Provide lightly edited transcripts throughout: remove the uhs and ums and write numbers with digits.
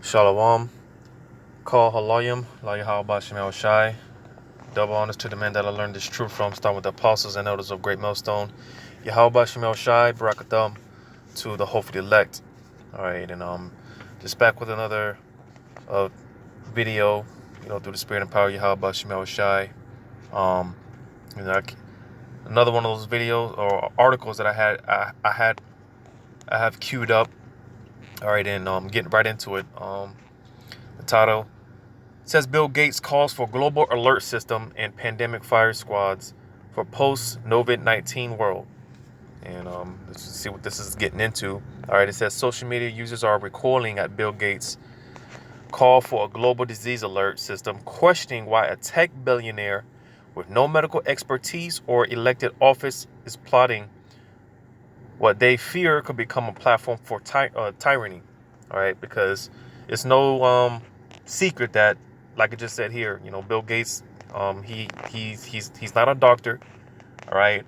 Shalom, Call Halayim, La Yahweh Shemel Shai. Double honors to the men that I learned this truth from, starting with the apostles and elders of Great Millstone. Yahweh Shemel Shai, Barakatham, to the hopefully elect. Alright, and just back with another video, through the spirit and power of Yahweh Shemel Shai. Another one of those videos or articles that I have queued up. Alright, and getting right into it. The title says Bill Gates calls for global alert system and pandemic fire squads for post-COVID-19 world. And let's see what this is getting into. All right, it says social media users are recoiling at Bill Gates' call for a global disease alert system, questioning why a tech billionaire with no medical expertise or elected office is plotting what they fear could become a platform for tyranny. All right, because it's no secret that, like I just said here, Bill Gates, he's not a doctor, all right.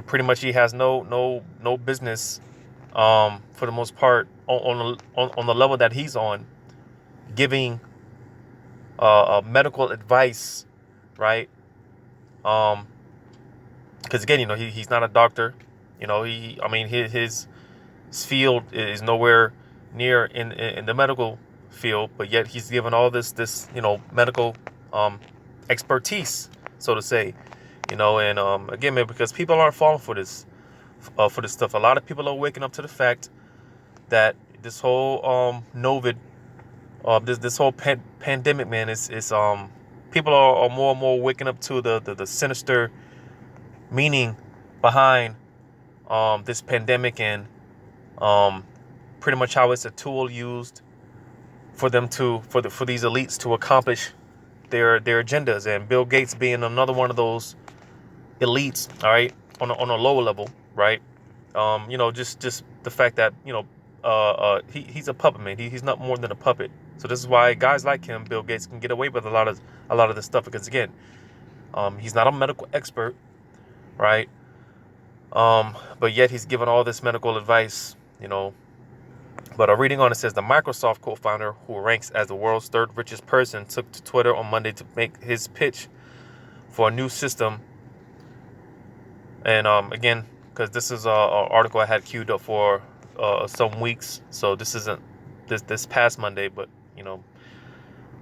Pretty much he has no business, for the most part, on the level that he's on, giving medical advice, right? Because again, he's not a doctor. His field is nowhere near in the medical field, but yet he's given all this medical expertise, so to say, and again, man, because people aren't falling for this stuff. A lot of people are waking up to the fact that this whole novid this whole pandemic, man, is people are more and more waking up to the sinister meaning behind this pandemic, and pretty much how it's a tool used for them for these elites to accomplish their agendas, and Bill Gates being another one of those elites, all right, on a lower level, right? Just the fact that he's a puppet, man. He's not more than a puppet. So this is why guys like him, Bill Gates, can get away with a lot of this stuff, because again, he's not a medical expert, right? But yet he's given all this medical advice, But a reading on it says the Microsoft co-founder, who ranks as the world's third richest person, took to Twitter on Monday to make his pitch for a new system. And again, because this is an article I had queued up for some weeks, so this isn't this past Monday, but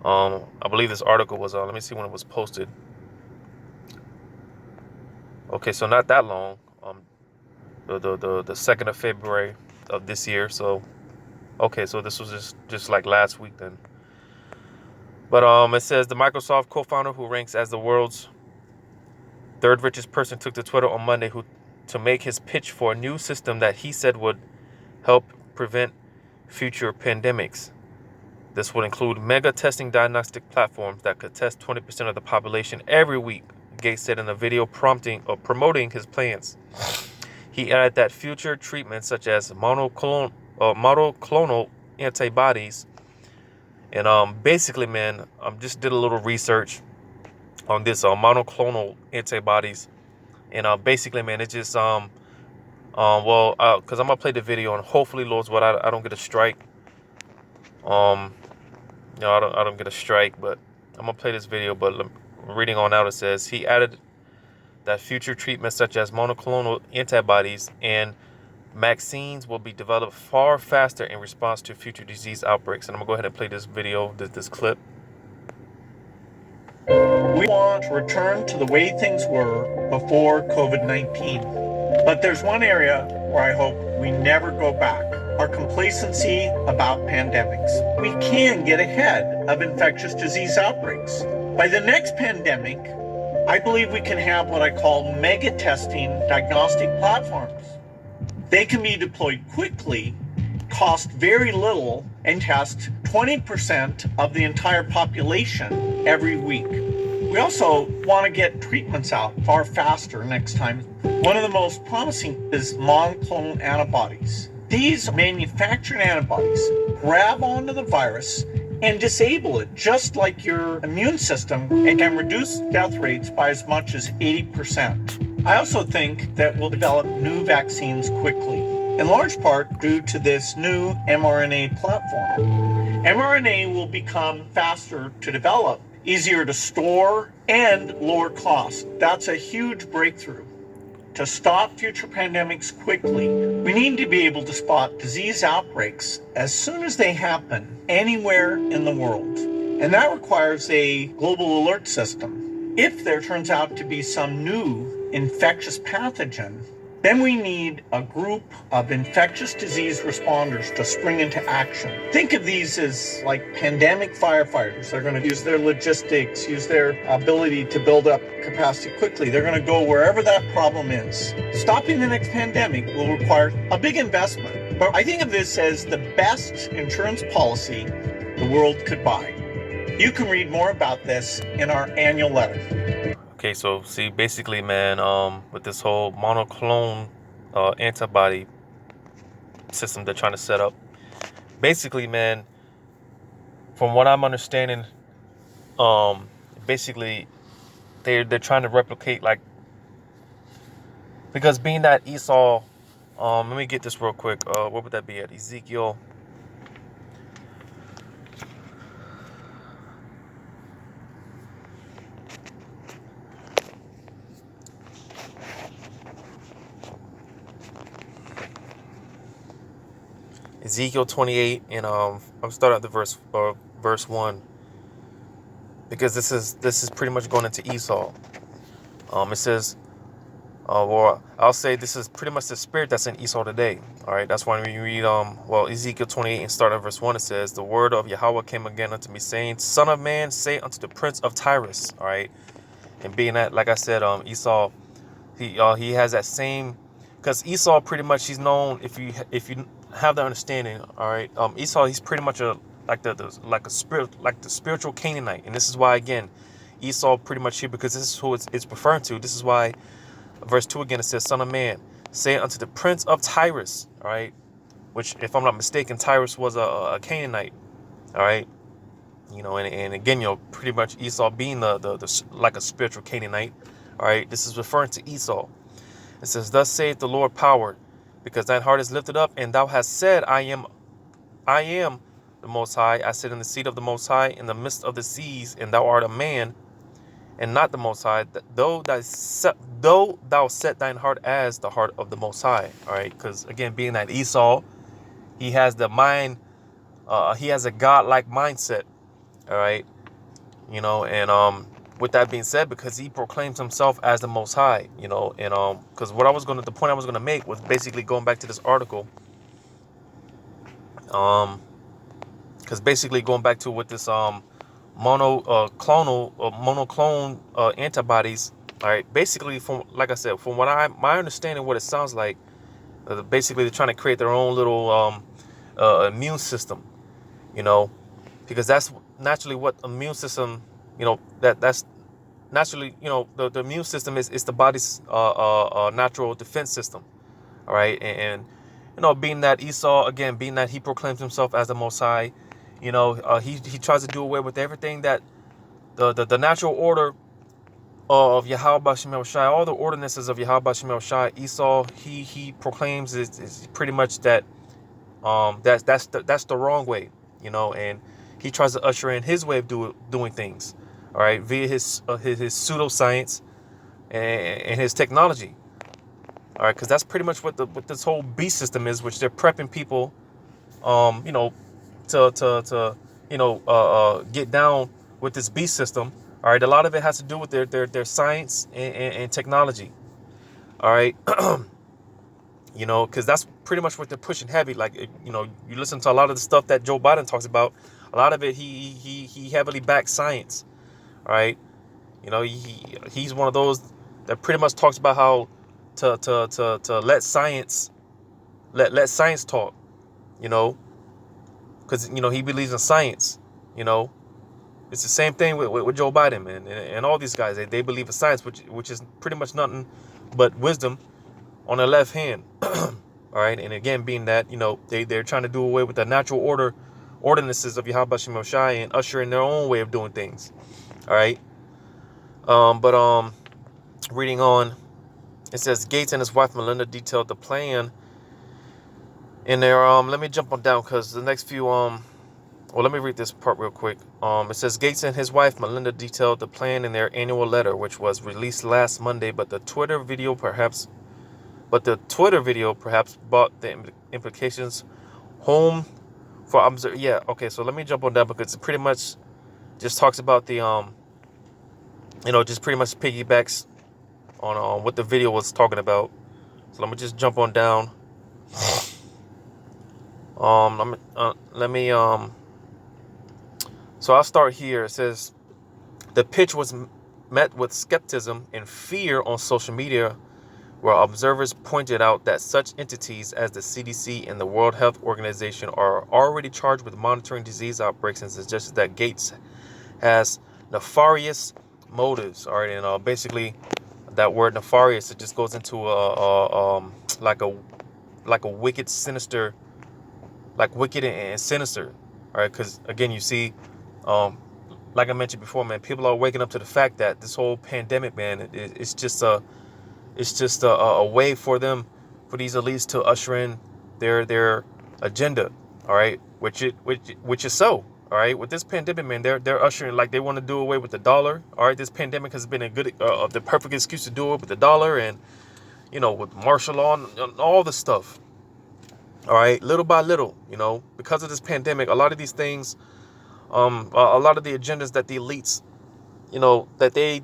I believe this article was let me see when it was posted. Okay, so not that long. The 2nd of February of this year. So okay, so this was just like last week then. But it says the Microsoft co-founder, who ranks as the world's third richest person, took to Twitter on Monday to make his pitch for a new system that he said would help prevent future pandemics. This would include mega testing diagnostic platforms that could test 20% of the population every week, Gates said in a video promoting his plans. He added that future treatments such as monoclonal antibodies, and basically, man, just did a little research on this monoclonal antibodies, and basically, man, it's just because I'm gonna play the video, and hopefully, Lord's what I don't get a strike. I don't get a strike, but I'm gonna play this video. But reading on out, it says he added that future treatments such as monoclonal antibodies and vaccines will be developed far faster in response to future disease outbreaks. And I'm gonna go ahead and play this video, this clip. We want to return to the way things were before COVID-19. But there's one area where I hope we never go back: our complacency about pandemics. We can get ahead of infectious disease outbreaks. By the next pandemic, I believe we can have what I call mega testing diagnostic platforms. They can be deployed quickly, cost very little, and test 20% of the entire population every week. We also want to get treatments out far faster next time. One of the most promising is monoclonal antibodies. These manufactured antibodies grab onto the virus and disable it, just like your immune system, and can reduce death rates by as much as 80%. I also think that we'll develop new vaccines quickly. in large part due to this new mRNA platform. mRNA will become faster to develop, easier to store, and lower cost. That's a huge breakthrough. To stop future pandemics quickly, we need to be able to spot disease outbreaks as soon as they happen anywhere in the world. And that requires a global alert system. If there turns out to be some new infectious pathogen, then we need a group of infectious disease responders to spring into action. Think of these as like pandemic firefighters. They're going to use their logistics, use their ability to build up capacity quickly. They're going to go wherever that problem is. Stopping the next pandemic will require a big investment. But I think of this as the best insurance policy the world could buy. You can read more about this in our annual letter. Okay, so see, basically, man, with this whole monoclonal antibody system they're trying to set up, basically, man, from what I'm understanding, um, basically they're trying to replicate, like, because being that Esau, let me get this real quick. What would that be at? Ezekiel. Ezekiel 28, and I'm starting at the verse 1, because this is pretty much going into Esau. It says, well, I'll say this is pretty much the spirit that's in Esau today. All right, that's why when you read Ezekiel 28 and start at verse 1, it says, the word of Yahweh came again unto me, saying, Son of man, say unto the prince of Tyrus. All right, and being that, like I said, Esau, he has that same, because Esau pretty much, he's known, if you have the understanding, all right, Esau, he's pretty much like the spiritual Canaanite. And this is why, again, Esau pretty much here, because this is who it's referring to. This is why verse 2 again, it says, Son of man, say unto the prince of Tyrus. All right, which, if I'm not mistaken, Tyrus was a Canaanite. All right, and again, pretty much Esau being the like a spiritual Canaanite. All right, this is referring to Esau. It says, thus saith the Lord power, because thine heart is lifted up, and thou hast said, I am the Most High. I sit in the seat of the Most High in the midst of the seas, and thou art a man, and not the Most High, though thou set thine heart as the heart of the Most High. All right, because again, being that Esau, he has the mind, he has a God-like mindset. All right, and with that being said, because he proclaims himself as the Most High, and because the point I was gonna make was basically going back to this article, because basically going back to what this monoclone antibodies. All right, basically, from, like I said, from my understanding, what it sounds like, basically they're trying to create their own little immune system, because that's naturally what immune system, that's naturally, the immune system is the body's natural defense system. All right, and being that Esau, again, being that he proclaims himself as the Most High, he tries to do away with everything that the natural order of Yahweh Bashim Shai, all the ordinances of Yahweh Bashim Shai. Esau, he proclaims is pretty much that that's the wrong way, and he tries to usher in his way of doing things, all right, via his pseudoscience and his technology, all right, because that's pretty much what this whole beast system is, which they're prepping people, to get down with this beast system. All right, a lot of it has to do with their science and technology. All right, because that's pretty much what they're pushing heavy. Like, you listen to a lot of the stuff that Joe Biden talks about. A lot of it, he heavily backs science. All right, he's one of those that pretty much talks about how to let science talk. Because he believes in science. It's the same thing with Joe Biden, man, and all these guys. They believe in science, which is pretty much nothing but wisdom on their left hand. All right, and again, being that they're trying to do away with the natural ordinances of Yahweh Shem Shai and usher in their own way of doing things. All right, but reading on, it says Gates and his wife Melinda detailed the plan in there. Let me jump on down because the next few well, let me read this part real quick. It says Gates and his wife Melinda detailed the plan in their annual letter, which was released last Monday, but the Twitter video perhaps brought the implications home for observe. Yeah, okay. So let me jump on that because it pretty much just talks about the just pretty much piggybacks on what the video was talking about. So let me just jump on down. Let me So I'll start here. It says the pitch was met with skepticism and fear on social media, where observers pointed out that such entities as the CDC and the World Health Organization are already charged with monitoring disease outbreaks, and suggested that Gates has nefarious motives. All right, and basically that word nefarious, it just goes into like a wicked, sinister, like wicked and sinister. All right, because again, you see, like I mentioned before, man, people are waking up to the fact that this whole pandemic, man, it's just a way for these elites to usher in their agenda. All right, which is so. All right, with this pandemic, man, they're ushering, like, they want to do away with the dollar. All right, this pandemic has been the perfect excuse to do it with the dollar, and with martial law and all this stuff. All right, little by little, because of this pandemic, a lot of these things, a lot of the agendas that the elites, that they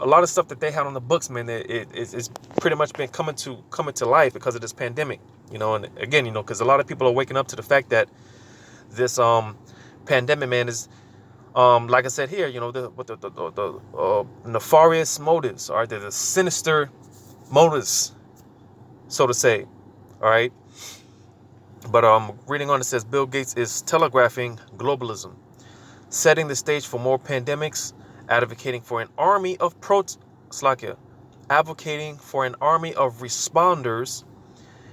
a lot of stuff that they had on the books, man, it's pretty much been coming to life because of this pandemic. And again, because a lot of people are waking up to the fact that this pandemic, man, is like I said here, the nefarious motives, all right, the sinister motives, so to say. All right. But reading on, it says Bill Gates is telegraphing globalism, setting the stage for more pandemics, advocating for an army of advocating for an army of responders,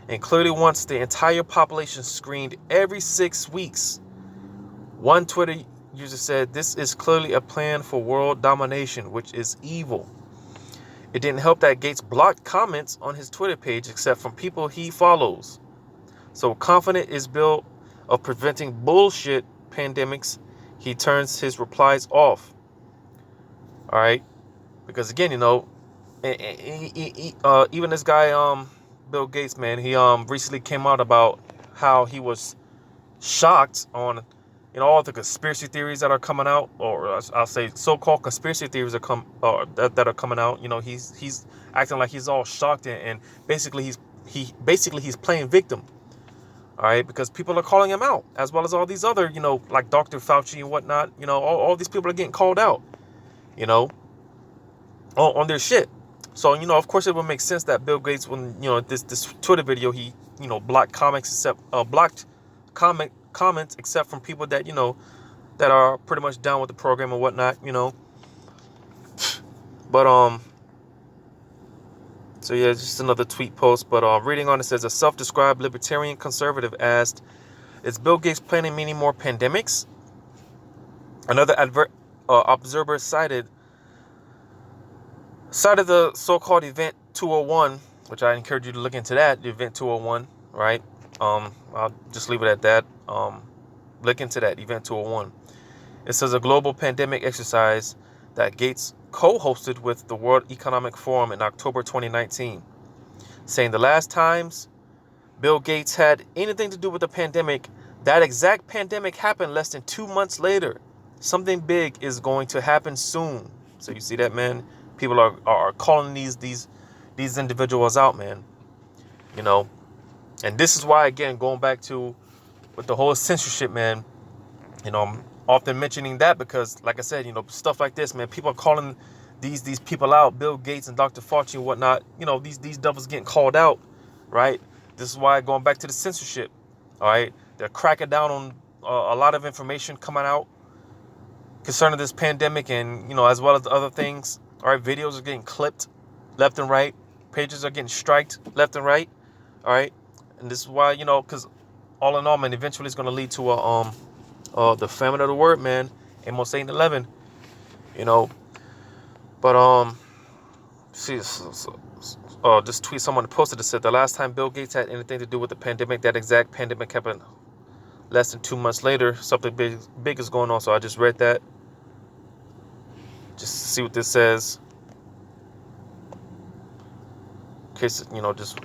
and clearly wants the entire population screened every 6 weeks. One Twitter user said, "This is clearly a plan for world domination, which is evil." It didn't help that Gates blocked comments on his Twitter page except from people he follows. So confident is Bill of preventing bullshit pandemics, he turns his replies off. All right, because again, even this guy, Bill Gates, man, he recently came out about how he was shocked on, all the conspiracy theories that are coming out, or I'll say so-called conspiracy theories that are coming out. He's acting like he's all shocked, and basically he's playing victim. All right, because people are calling him out, as well as all these other, like Dr. Fauci and whatnot. All these people are getting called out, on their shit. So, of course, it would make sense that Bill Gates, when this Twitter video, he blocked comments except from people that that are pretty much down with the program and whatnot. But so yeah, just another tweet post. But reading on, it says a self-described libertarian conservative asked, "Is Bill Gates planning many more pandemics?" Another observer cited the so-called Event 201, which I encourage you to look into that. The Event 201, right? I'll just leave it at that. Look into that, Event 201. It says a global pandemic exercise that Gates co-hosted with the World Economic Forum in October 2019, saying the last times Bill Gates had anything to do with the pandemic, that exact pandemic happened less than 2 months later. Something big is going to happen soon. So you see that, man? People are calling these individuals out, man. And this is why, again, going back to with the whole censorship, man, I'm often mentioning that because, like I said, stuff like this, man, people are calling these people out, Bill Gates and Dr. Fauci and whatnot. These devils getting called out, right? This is why, going back to the censorship, all right, they're cracking down on a lot of information coming out concerning this pandemic, and as well as other things. All right, videos are getting clipped left and right, pages are getting striked left and right. All right, and this is why, because all in all, man, eventually it's going to lead to the famine of the word, man. Amos 8:11. But see, this tweet someone posted that said the last time Bill Gates had anything to do with the pandemic, that exact pandemic happened less than 2 months later. Something big is going on. So I just read that. Just to see what this says. In case, just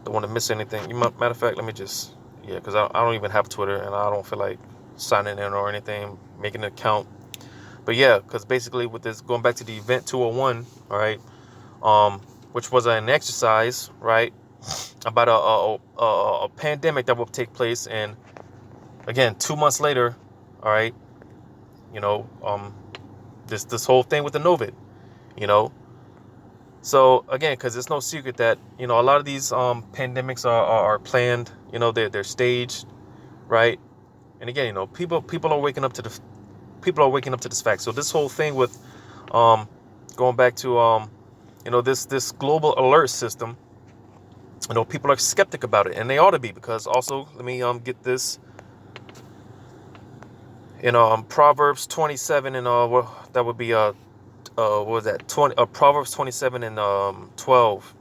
don't want to miss anything. Matter of fact, let me just, because I don't even have Twitter, and I don't feel like signing in or anything, making an account. But yeah, because basically with this, going back to the event 201, all right, which was an exercise, right, about a pandemic that will take place, and again, 2 months later, all right, this whole thing with the Novid, So again, because it's no secret that a lot of these pandemics are planned, they're staged, right? And again, people are waking up to this fact. So this whole thing with going back to this global alert system, people are skeptic about it, and they ought to be, because also, let me get this. Proverbs 27 and that would be what was that? Proverbs 27 and 12.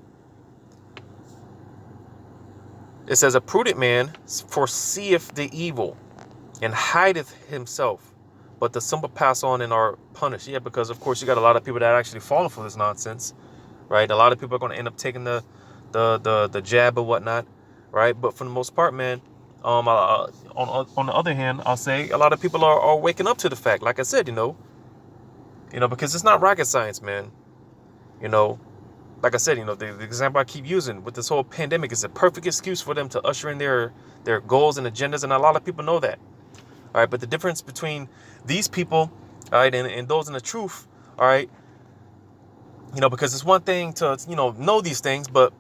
It says, a prudent man foreseeth the evil and hideth himself, but the simple pass on and are punished. Yeah, because of course you got a lot of people that are actually falling for this nonsense, right? A lot of people are going to end up taking the jab or whatnot, right? But for the most part, man, on the other hand, I'll say a lot of people are waking up to the fact, like I said, because it's not rocket science, man. Like I said, the example I keep using with this whole pandemic is a perfect excuse for them to usher in their goals and agendas, and a lot of people know that. All right, but the difference between these people, all right, and those in the truth, all right, because it's one thing to know these things, but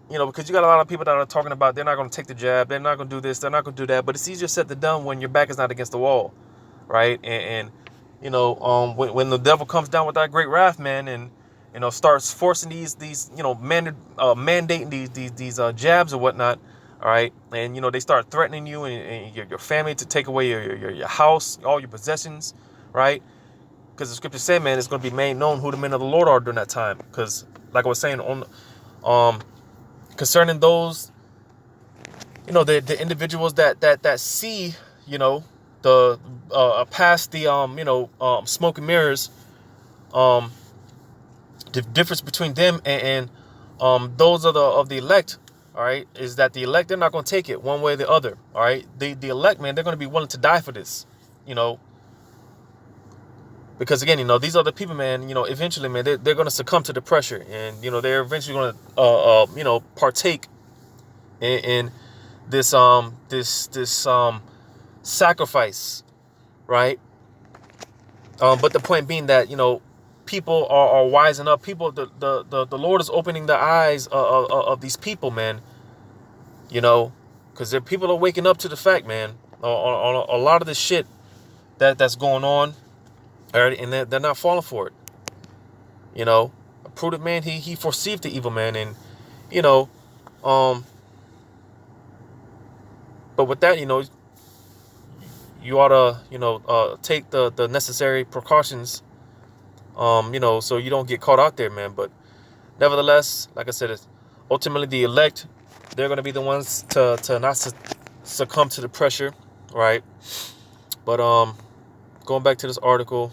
because you got a lot of people that are talking about they're not going to take the jab, they're not going to do this, they're not going to do that, but it's easier said than done when your back is not against the wall, right? And when the devil comes down with that great wrath, man, and starts forcing these mandating these jabs or whatnot, all right, and they start threatening you and your family to take away your house, all your possessions, right? Because the scripture said, man, it's going to be made known who the men of the Lord are during that time. Because like I was saying concerning those, the individuals that see, the past the smoke and mirrors, the difference between them and those of the elect, all right, is that the elect, they're not going to take it one way or the other, all right. The elect, man, they're going to be willing to die for this, because again, these other people, man, eventually, man, they're going to succumb to the pressure, and they're eventually going to partake in this sacrifice, right? But the point being that people are wising up. People, the Lord is opening the eyes of these people, man. Because people are waking up to the fact, man, on a lot of the shit that's going on, all right, and they're not falling for it. A prudent man, he foreseeth the evil, man, and but with that, you ought to take the necessary precautions, so you don't get caught out there, man. But nevertheless, like I said, it's ultimately the elect, they're going to be the ones to not succumb to the pressure, right? But going back to this article,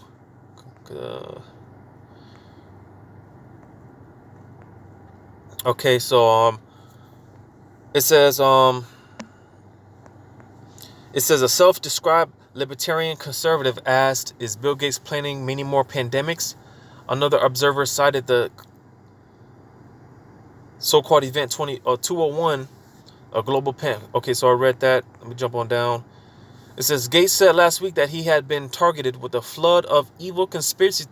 okay, so it says a self-described libertarian conservative asked, is Bill Gates planning many more pandemics? Another observer cited the so-called event 201, a global pan. Okay, so I read that. Let me jump on down. It says, Gates said last week that he had been targeted with a flood of evil conspiracy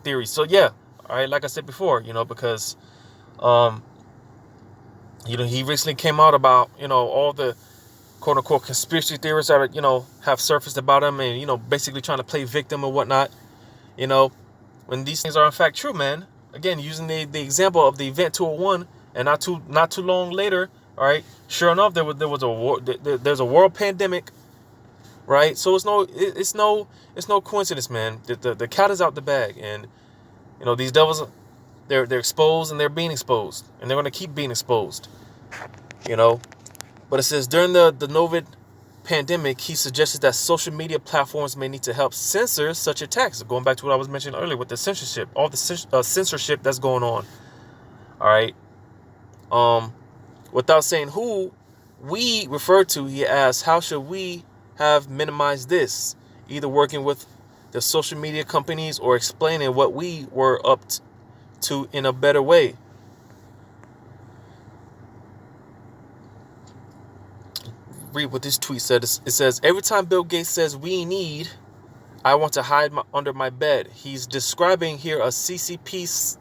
theories. So yeah, all right, like I said before, because he recently came out about all the quote unquote conspiracy theorists that are, have surfaced about him, and basically trying to play victim or whatnot. When these things are in fact true, man. Again, using the example of the event 201, and not too long later, all right, sure enough, there was a war. There's a world pandemic, right? So it's no coincidence, man. The cat is out the bag, and these devils, they're exposed, and they're being exposed, and they're going to keep being exposed, you know. But it says during the COVID pandemic, he suggested that social media platforms may need to help censor such attacks. Going back to what I was mentioning earlier with the censorship, all the censorship that's going on. All right. Without saying who we refer to, he asked, how should we have minimized this? Either working with the social media companies or explaining what we were up to in a better way. Read what this tweet said. It says, every time Bill Gates says we need, I want to hide under my bed. He's describing here a CCP,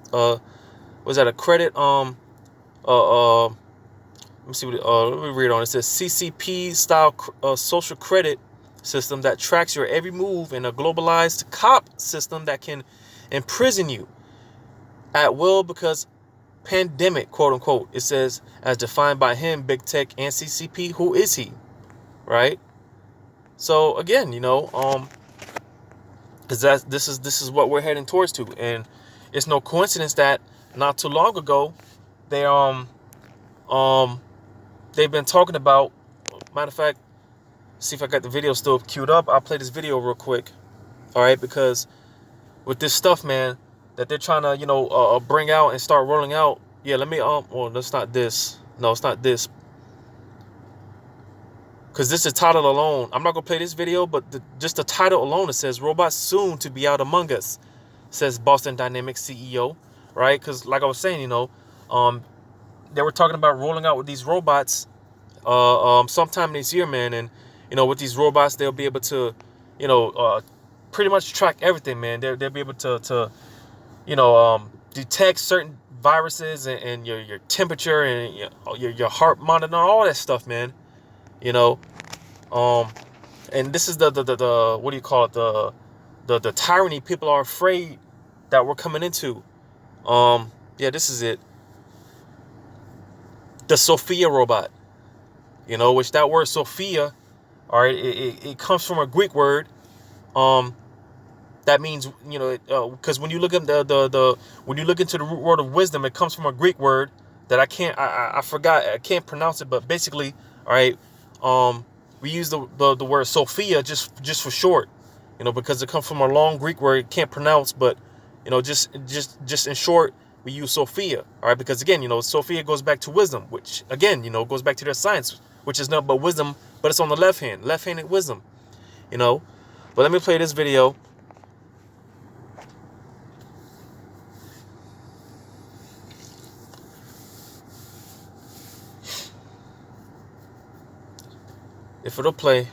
was that a credit, let me see what, let me read on. It says CCP style social credit system that tracks your every move, and a globalized cop system that can imprison you at will because pandemic, quote unquote. It says, as defined by him, big tech and CCP. Who is he? Right? So again, you know, because this is what we're heading towards to, and it's no coincidence that not too long ago they've been talking about. Matter of fact, see if I got the video still queued up. I'll play this video real quick. All right, because with this stuff, man, that they're trying to, you know, bring out and start rolling out. Yeah, let me well, that's not this. No, it's not this. Because this is title alone. I'm not gonna play this video, but just the title alone, it says robots soon to be out among us, says Boston Dynamics CEO. Right? Because like I was saying, you know, they were talking about rolling out with these robots sometime this year, man. And you know, with these robots, they'll be able to, you know, pretty much track everything, man. They'll be able to you know, detect certain viruses and your temperature and your heart monitor, all that stuff, man. You know, and this is the what do you call it, the tyranny people are afraid that we're coming into. Yeah, this is it. The Sophia robot, you know, which that word Sophia, all right, it comes from a Greek word, that means, you know, because when you look at when you look into the root word of wisdom, it comes from a Greek word that I forgot, I can't pronounce it, but basically, all right, we use the word Sophia just for short, you know, because it comes from a long Greek word it can't pronounce, but you know, just in short, we use Sophia, all right, because again, you know, Sophia goes back to wisdom, which again, you know, goes back to their science, which is not but wisdom, but it's on the left-handed wisdom, you know. But let me play this video. If it'll play.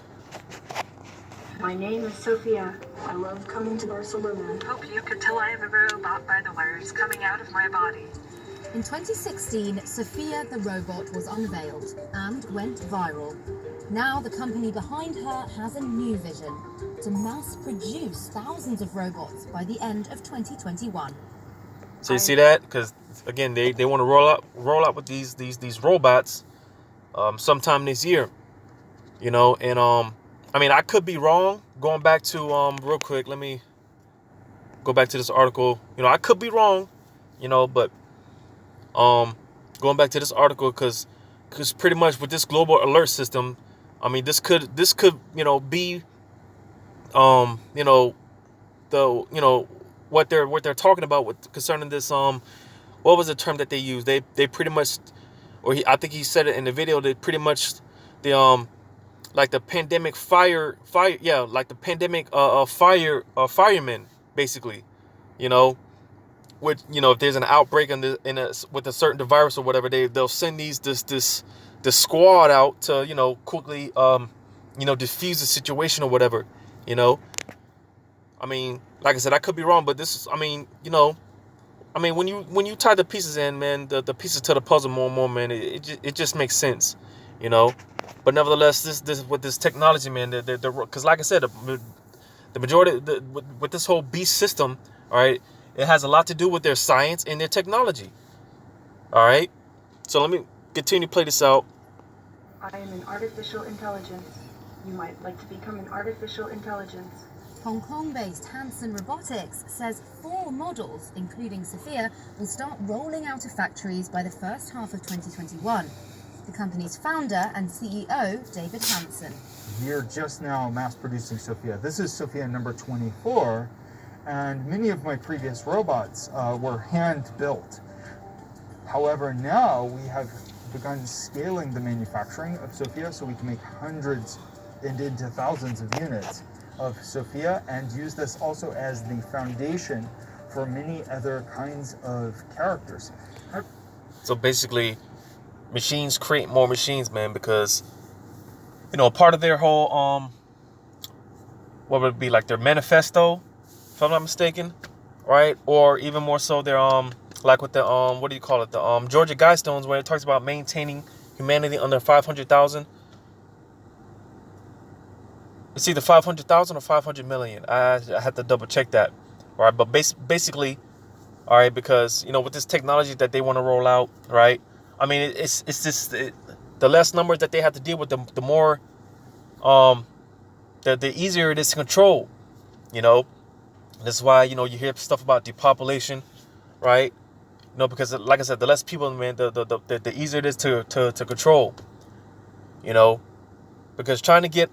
My name is Sophia. I love coming to Barcelona. Hope you could tell I am a robot by the words coming out of my body. In 2016, Sophia the robot was unveiled and went viral. Now the company behind her has a new vision: to mass produce thousands of robots by the end of 2021. So you see that? Because again, they want to roll out with these robots sometime this year. You know, and I mean, I could be wrong. Going back to real quick, let me go back to this article. You know, I could be wrong, you know, but going back to this article, because pretty much with this global alert system, I mean, this could you know, be you know, the, you know, what they're talking about with concerning this what was the term that they used? They pretty much, or I think he said it in the video, they pretty much the like the pandemic fire, yeah, like the pandemic firemen, basically, you know, which, you know, if there's an outbreak with a certain virus or whatever, they'll send this squad out to, you know, quickly you know, diffuse the situation or whatever, you know. I mean, like I said, I could be wrong, but this is, I mean, you know, I mean, when you tie the pieces in, man, the pieces to the puzzle more and more, man, it just makes sense, you know. But nevertheless, this with this technology, man, because like I said, the majority with this whole beast system, all right, it has a lot to do with their science and their technology. All right, so let me continue to play this out. I am an artificial intelligence. You might like to become an artificial intelligence. Hong Kong-based Hanson Robotics says 4 models, including Sophia, will start rolling out of factories by the first half of 2021. The company's founder and CEO, David Hanson. We're just now mass producing Sophia. This is Sophia number 24, and many of my previous robots were hand built. However, now we have begun scaling the manufacturing of Sophia so we can make hundreds and into thousands of units of Sophia, and use this also as the foundation for many other kinds of characters. So basically, machines create more machines, man, because, you know, part of their whole, what would it be, like their manifesto, if I'm not mistaken, right? Or even more so their, like with the, what do you call it? The, Georgia Guidestones, where it talks about maintaining humanity under 500,000. It's either 500,000 or 500 million. I had to double check that. All right. But basically, all right, because, you know, with this technology that they want to roll out, right? I mean, it's just the less numbers that they have to deal with, the more, the easier it is to control, you know. That's why, you know, you hear stuff about depopulation, right? You know, because like I said, the less people, man, the easier it is to control, you know, because trying to get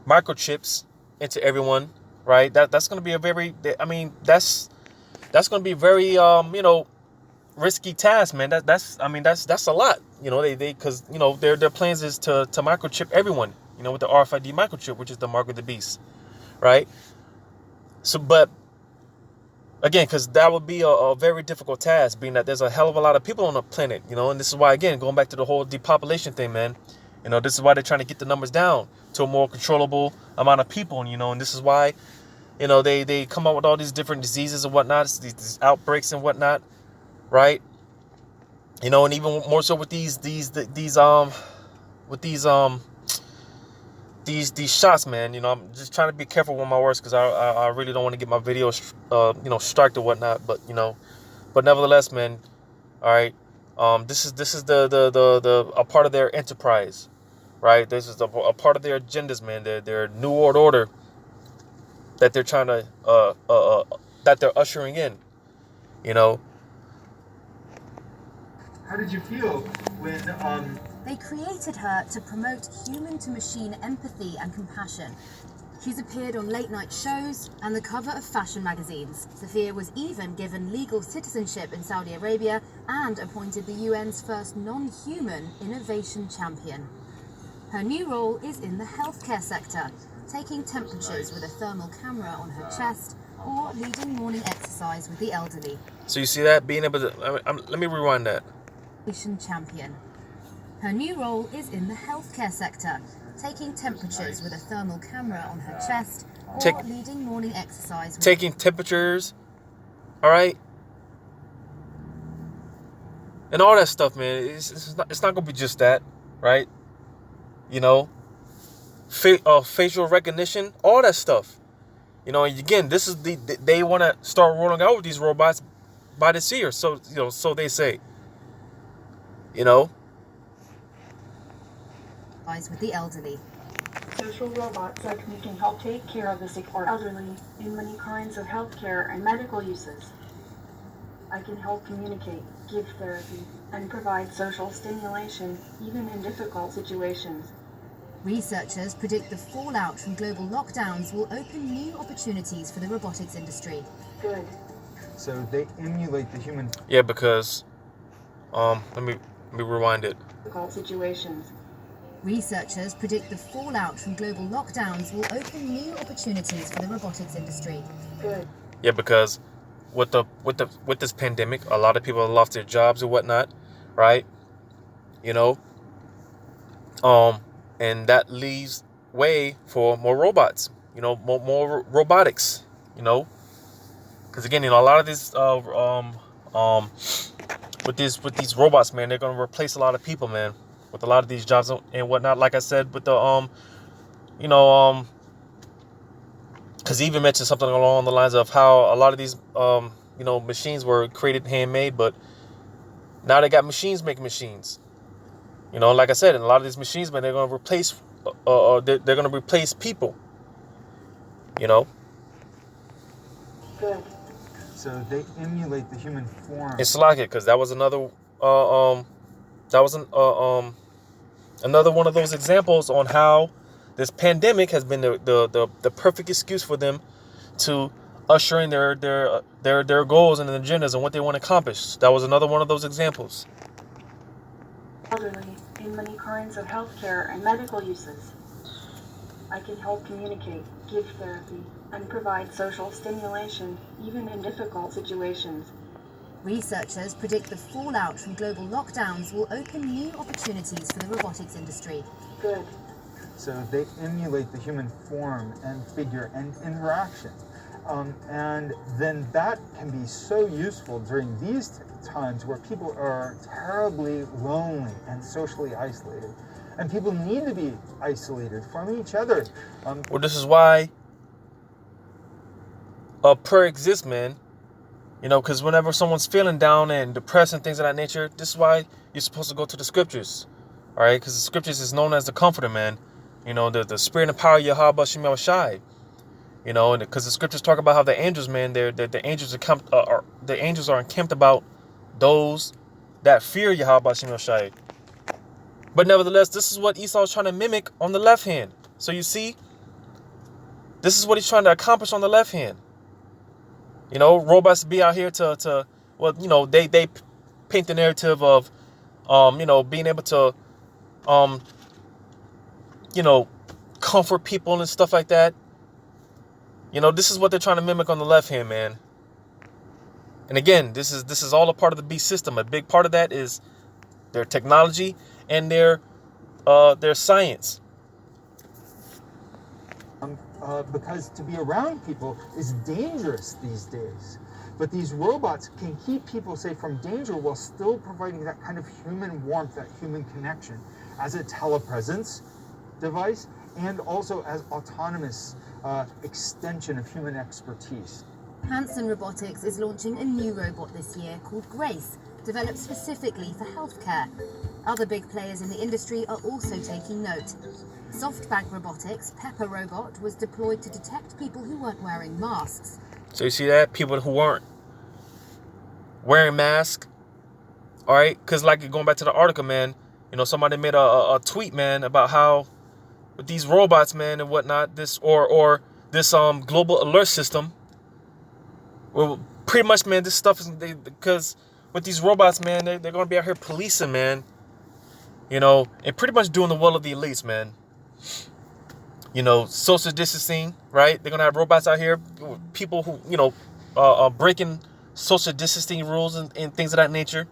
microchips into everyone, right? That's going to be a very, I mean, that's going to be very, you know, risky task, man. That's a lot, you know. They because, you know, their plans is to microchip everyone, you know, with the RFID microchip, which is the mark of the beast, right? So, but again, because that would be a very difficult task, being that there's a hell of a lot of people on the planet, you know. And this is why, again, going back to the whole depopulation thing, man, you know, this is why they're trying to get the numbers down to a more controllable amount of people, you know. And this is why, you know, they come up with all these different diseases and whatnot, these outbreaks and whatnot, right? You know, and even more so with these shots, man. You know, I'm just trying to be careful with my words, because I really don't want to get my videos, you know, striked or whatnot. But, you know, but nevertheless, man. All right, this is the a part of their enterprise, right? This is a part of their agendas, man. Their new world order that they're trying to that they're ushering in, you know. How did you feel when They created her to promote human-to-machine empathy and compassion. She's appeared on late-night shows and the cover of fashion magazines. Sophia was even given legal citizenship in Saudi Arabia and appointed the UN's first non-human innovation champion. Her new role is in the healthcare sector, taking temperatures with a thermal camera on her chest or leading morning exercise with the elderly. So you see that, being able to, let me rewind that. Champion. Her new role is in the healthcare sector, taking temperatures with a thermal camera on her chest or leading morning exercise. Taking temperatures, all right? And all that stuff, man. It's not going to be just that, right? You know, facial recognition, all that stuff. You know, and again, this is they want to start rolling out with these robots by this year. So, you know, so they say. You know, with the elderly. Social robots like me can help take care of the sick or elderly in many kinds of healthcare and medical uses. I can help communicate, give therapy, and provide social stimulation even in difficult situations. Researchers predict the fallout from global lockdowns will open new opportunities for the robotics industry. Good. So they emulate the human. Yeah, because let me rewind it. Difficult situations. Researchers predict the fallout from global lockdowns will open new opportunities for the robotics industry. Good. Yeah, because with this pandemic, a lot of people have lost their jobs and whatnot, right? You know, and that leaves way for more robots. You know, more robotics. You know, because again, you know, a lot of this with these robots, man, they're gonna replace a lot of people, man, with a lot of these jobs and whatnot. Like I said, with the you know, because he even mentioned something along the lines of how a lot of these you know, machines were created handmade, but now they got machines making machines. You know, like I said, and a lot of these machines, man, they're gonna replace they're gonna replace people. You know, Good. So they emulate the human form. it's like it, because that was another another one of those examples on how this pandemic has been the perfect excuse for them to usher in their goals and agendas and what they want to accomplish. That was another one of those examples. Elderly in many kinds of healthcare and medical uses. I can help communicate, give therapy, and provide social stimulation, even in difficult situations. Researchers predict the fallout from global lockdowns will open new opportunities for the robotics industry. Good. So they emulate the human form and figure and interaction. And then that can be so useful during these times where people are terribly lonely and socially isolated. And people need to be isolated from each other. Well, this is why prayer exists, man. You know, because whenever someone's feeling down and depressed and things of that nature, this is why you're supposed to go to the scriptures. All right? Because the scriptures is known as the comforter, man. You know, the spirit and power of Yahweh Shem Shai. You know, and because the scriptures talk about how the angels, man, the angels are encamped about those that fear Yahweh Shem Shai. But nevertheless, this is what Esau is trying to mimic on the left hand. So you see, this is what he's trying to accomplish on the left hand. You know, robots be out here to well, you know, they paint the narrative of, you know, being able to, you know, comfort people and stuff like that. You know, this is what they're trying to mimic on the left hand, man. And again, this is all a part of the beast system. A big part of that is their technology and their science. Because to be around people is dangerous these days. But these robots can keep people safe from danger while still providing that kind of human warmth, that human connection, as a telepresence device and also as autonomous extension of human expertise. Hanson Robotics is launching a new robot this year called Grace, developed specifically for healthcare. Other big players in the industry are also taking note. SoftBank Robotics' Pepper robot was deployed to detect people who weren't wearing masks. So you see that? People who weren't wearing masks. All right? Because like going back to the article, man, you know, somebody made a tweet, man, about how with these robots, man, and whatnot, this or this global alert system. Well, pretty much, man, this stuff is because with these robots, man, they're going to be out here policing, man. You know, and pretty much doing the will of the elites, man. You know, social distancing, right? They're going to have robots out here, people who, you know, breaking social distancing rules and things of that nature.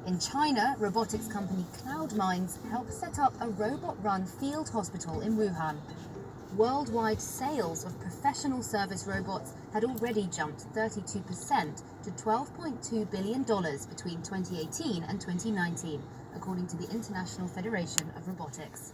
In China, robotics company CloudMinds helped set up a robot-run field hospital in Wuhan. Worldwide sales of professional service robots had already jumped 32% to $12.2 billion between 2018 and 2019, according to the International Federation of Robotics.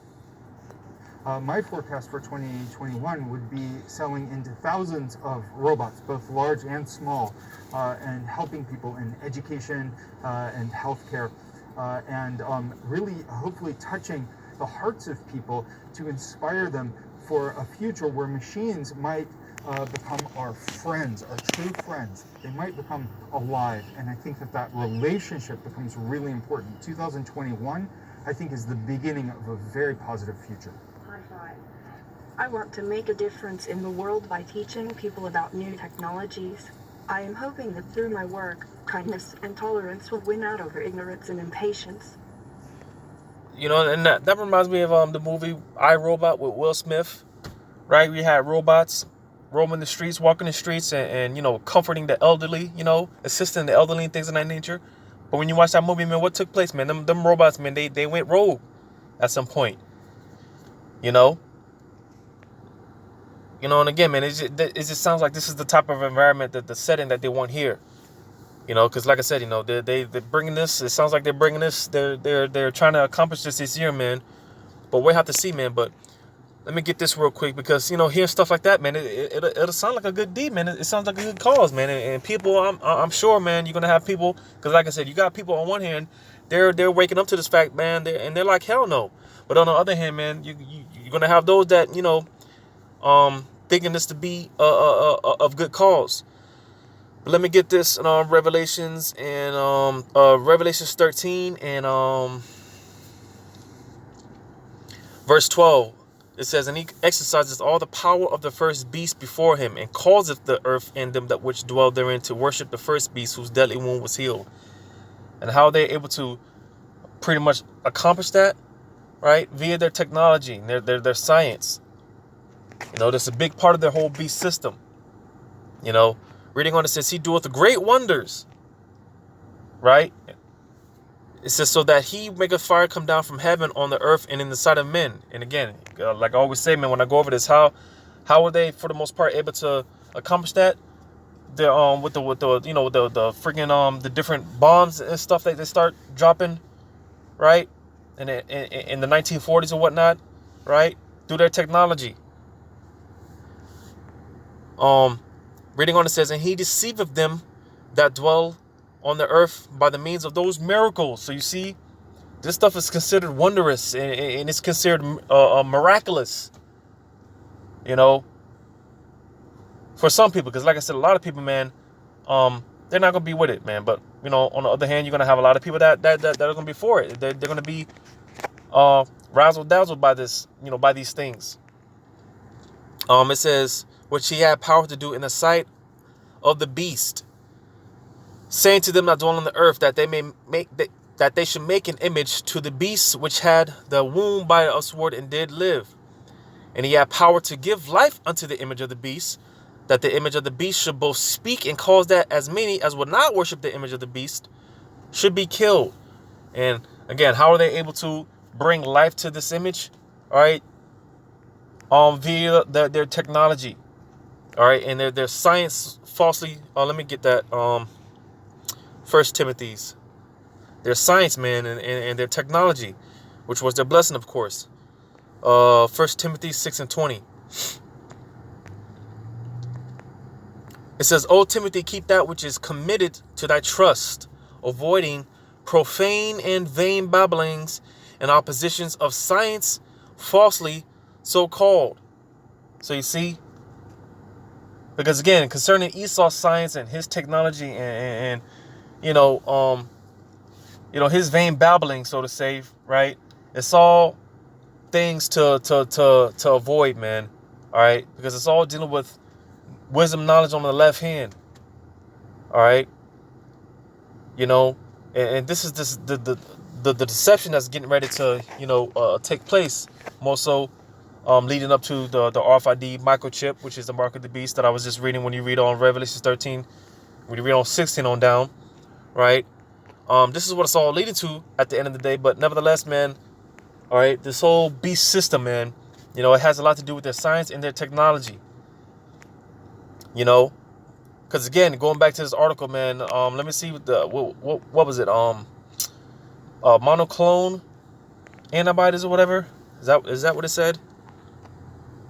My forecast for 2021 would be selling into thousands of robots, both large and small, and helping people in education and healthcare, and really hopefully touching the hearts of people to inspire them for a future where machines might become our friends, our true friends. They might become alive, and I think that relationship becomes really important. 2021, I think, is the beginning of a very positive future. High five. I want to make a difference in the world by teaching people about new technologies. I am hoping that through my work, kindness and tolerance will win out over ignorance and impatience. You know, and that reminds me of the movie I, Robot with Will Smith, right? We had robots roaming the streets, walking the streets, and you know, comforting the elderly, you know, assisting the elderly and things of that nature. But when you watch that movie, man, what took place, man? Them robots, man, they went rogue at some point. You know? You know, and again, man, it just sounds like this is the type of environment, the setting that they want here. You know, because like I said, you know, they're bringing this. It sounds like they're bringing this. They're trying to accomplish this year, man. But we'll have to see, man. But let me get this real quick, because you know, hearing stuff like that, man, it'll sound like a good deed, man. It sounds like a good cause, man. And people, I'm sure, man, you're gonna have people, because like I said, you got people on one hand, they're waking up to this fact, man, and they're like, hell no. But on the other hand, man, you're gonna have those that thinking this to be of good cause. But let me get this in Revelations and Revelations 13 and verse 12. It says, and he exercises all the power of the first beast before him, and causeth the earth and them that which dwell therein to worship the first beast whose deadly wound was healed. And how they're able to pretty much accomplish that, right? Via their technology and their science. That's a big part of their whole beast system. Reading on, it says, he doeth great wonders, right? It says, so that he maketh fire come down from heaven on the earth and in the sight of men. And again, like I always say, man, when I go over this, how are they for the most part able to accomplish that? They're with the freaking the different bombs and stuff that they start dropping, right? And in the 1940s or whatnot, right? Through their technology. Reading on, it says, and he deceiveth them that dwell on the earth by the means of those miracles. So you see, this stuff is considered wondrous and it's considered miraculous, for some people. Because like I said, a lot of people, man, they're not going to be with it, man. But, on the other hand, you're going to have a lot of people that are going to be for it. They're going to be razzled dazzled by this, by these things. It says, which he had power to do in the sight of the beast, saying to them that dwell on the earth, that they may make that they should make an image to the beast which had the wound by a sword and did live. And he had power to give life unto the image of the beast, that the image of the beast should both speak and cause that as many as would not worship the image of the beast should be killed. And again, how are they able to bring life to this image? All right, via their technology. All right, and their science falsely. Let me get that. 1 Timothy's. Their science, man, and their technology, which was their blessing, of course. 1 Timothy 6 and 20. It says, O Timothy, keep that which is committed to thy trust, avoiding profane and vain babblings and oppositions of science, falsely so called. So you see, because again, concerning Esau's science and his technology and his vain babbling, so to say, right? It's all things to avoid, man. All right, because it's all dealing with wisdom, knowledge on the left hand. All right, and this is the deception that's getting ready to take place, more so leading up to the RFID microchip, which is the mark of the beast that I was just reading when you read on Revelation 13, when you read on 16 on down, right? This is what it's all leading to at the end of the day. But nevertheless, man, all right, this whole beast system, man, it has a lot to do with their science and their technology. Because again, going back to this article, man, let me see what was it? Monoclonal antibodies or whatever. Is that what it said?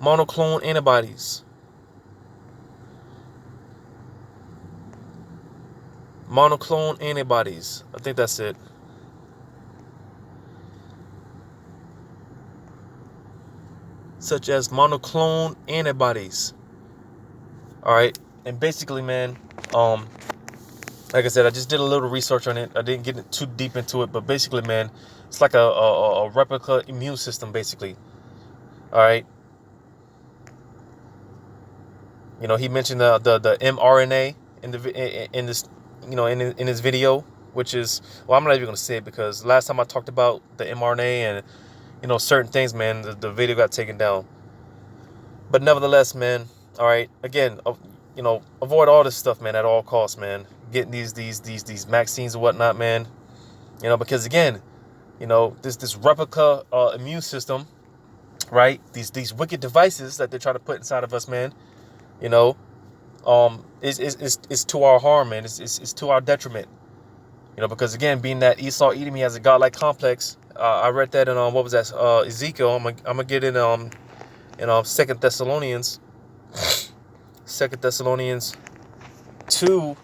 Monoclonal antibodies. Monoclonal antibodies. I think that's it. Such as monoclonal antibodies. All right. And basically, man, like I said, I just did a little research on it. I didn't get too deep into it, but basically, man, it's like a replica immune system, basically. All right. He mentioned the mRNA in this, in his video, which is, well, I'm not even going to say it because last time I talked about the mRNA and, certain things, man, the video got taken down. But nevertheless, man, all right, again, avoid all this stuff, man, at all costs, man. Getting these vaccines and whatnot, man, because again, this replica immune system, right? These wicked devices that they're trying to put inside of us, man, is to our harm, man. It's to our detriment, because again, being that Esau Edom, he has a godlike complex. I read that in what was that? Ezekiel. I'm gonna get in 2 Thessalonians. 2 Thessalonians 2.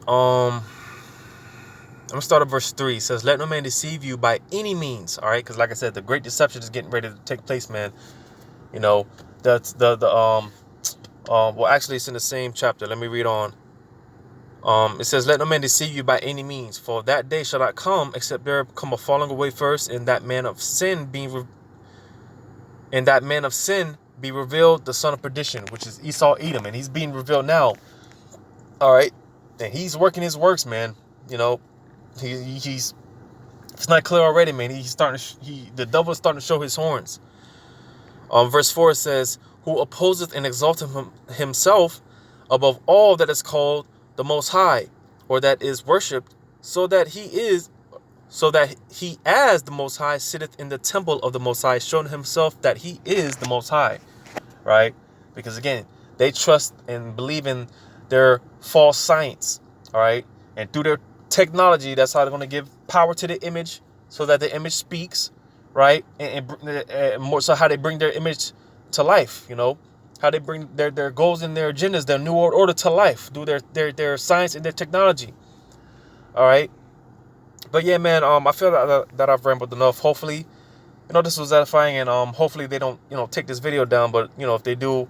I gonna start at verse 3. It says, let no man deceive you by any means. All right, because like I said, the great deception is getting ready to take place, man. You know, that's well, actually, it's in the same chapter. Let me read on. It says, let no man deceive you by any means, for that day shall not come except there come a falling away first, and that man of sin be revealed, the son of perdition, which is Esau Edom, and he's being revealed now. All right, and he's working his works, man. You know, he's it's not clear already, man. He's starting the devil is starting to show his horns. Verse 4 says, who opposeth and exalteth himself above all that is called the Most High, or that is worshipped, so that he as the Most High sitteth in the temple of the Most High, showing himself that he is the Most High, right? Because again, they trust and believe in their false science, all right? And through their technology, that's how they're going to give power to the image, so that the image speaks, right? And more so how they bring their image to life, you know, how they bring their goals and their agendas, their new world order to life, do their science and their technology. All right. But yeah, man, I feel that I've rambled enough. Hopefully, you know, this was edifying, and hopefully they don't, you know, take this video down. But, you know, if they do,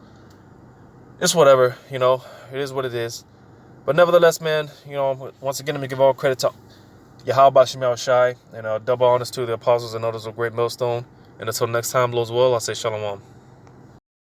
it's whatever, you know, it is what it is. But nevertheless, man, you know, once again, let me give all credit to Yahweh Shem Shai, and double honors to the apostles and others of Great Millstone. And until next time, Lord's will, I say shalom.